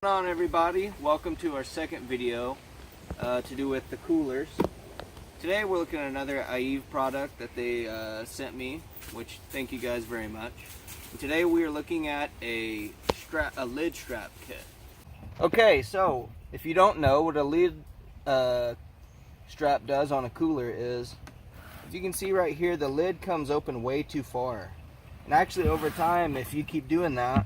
What's going on, everybody? Welcome to our second video to do with the coolers. Today we're looking at another Aieve product that they sent me, which thank you guys very much. And today we are looking at a lid strap kit. Okay, so if you don't know what a lid strap does on a cooler is, as you can see right here, the lid comes open way too far. And actually over time, if you keep doing that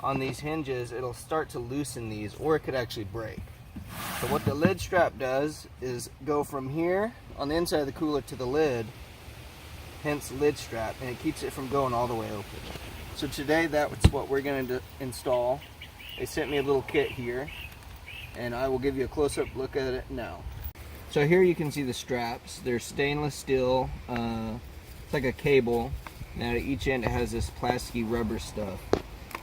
on these hinges, it'll start to loosen these, or it could actually break. So what the lid strap does is go from here on the inside of the cooler to the lid, hence lid strap, and it keeps it from going all the way open. So today that's what we're going to install. They sent me a little kit here, and I will give you a close-up look at it now. So here you can see the straps. They're stainless steel. It's like a cable, and at each end it has this plasticky rubber stuff.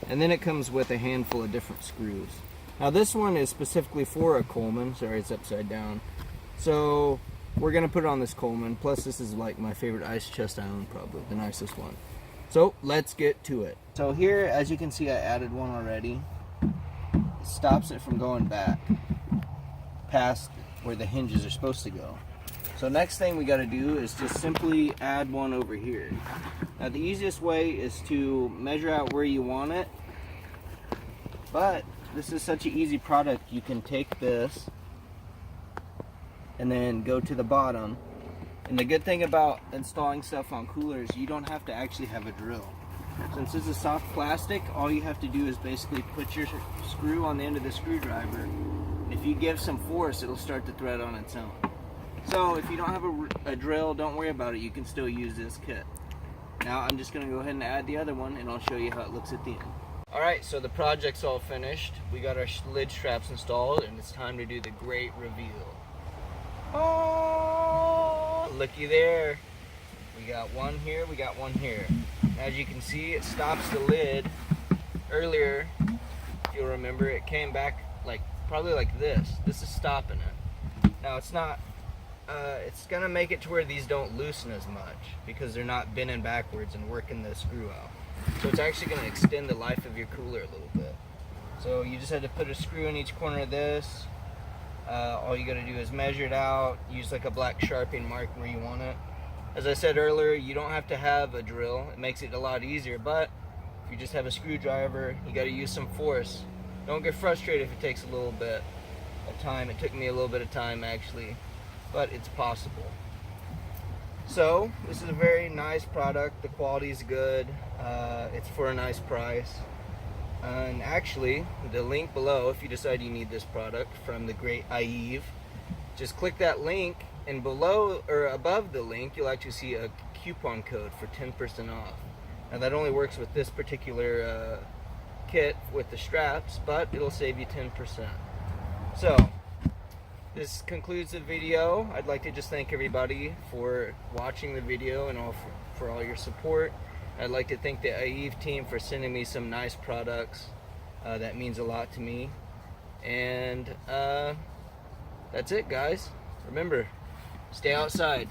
And then it comes with a handful of different screws. Now this one is specifically for a Coleman. Sorry, it's upside down. So we're gonna put it on this Coleman. Plus this is like my favorite ice chest I own, probably the nicest one. So let's get to it. So here, as you can see, I added one already. It stops it from going back past where the hinges are supposed to go. So next thing we gotta do is just simply add one over here. Now the easiest way is to measure out where you want it, but this is such an easy product. You can take this and then go to the bottom. And the good thing about installing stuff on coolers, you don't have to actually have a drill. Since this is soft plastic, all you have to do is basically put your screw on the end of the screwdriver, and if you give some force, it'll start to thread on its own. So if you don't have a drill, don't worry about it. You can still use this kit. Now I'm just going to go ahead and add the other one, and I'll show you how it looks at the end. Alright, so the project's all finished. We got our lid straps installed, and it's time to do the great reveal. Oh, looky there. We got one here, we got one here. As you can see, it stops the lid. Earlier, if you'll remember, it came back probably like this. This is stopping it. Now it's not, it's gonna make it to where these don't loosen as much because they're not bending backwards and working the screw out. So it's actually gonna extend the life of your cooler a little bit. So you just had to put a screw in each corner of this. All you gotta do is measure it out, use like a black Sharpie and mark where you want it. As I said earlier, you don't have to have a drill. It makes it a lot easier, but if you just have a screwdriver, you gotta use some force. Don't get frustrated if it takes a little bit of time. It took me a little bit of time actually, but it's possible. So this is a very nice product. The quality is good. It's for a nice price. And actually, the link below, if you decide you need this product from the great Aieve, just click that link, and below or above the link, you'll actually see a coupon code for 10% off. Now that only works with this particular kit with the straps, but it'll save you 10%. So this concludes the video. I'd like to just thank everybody for watching the video and for all your support. I'd like to thank the Aieve team for sending me some nice products. That means a lot to me. And that's it, guys. Remember, stay outside.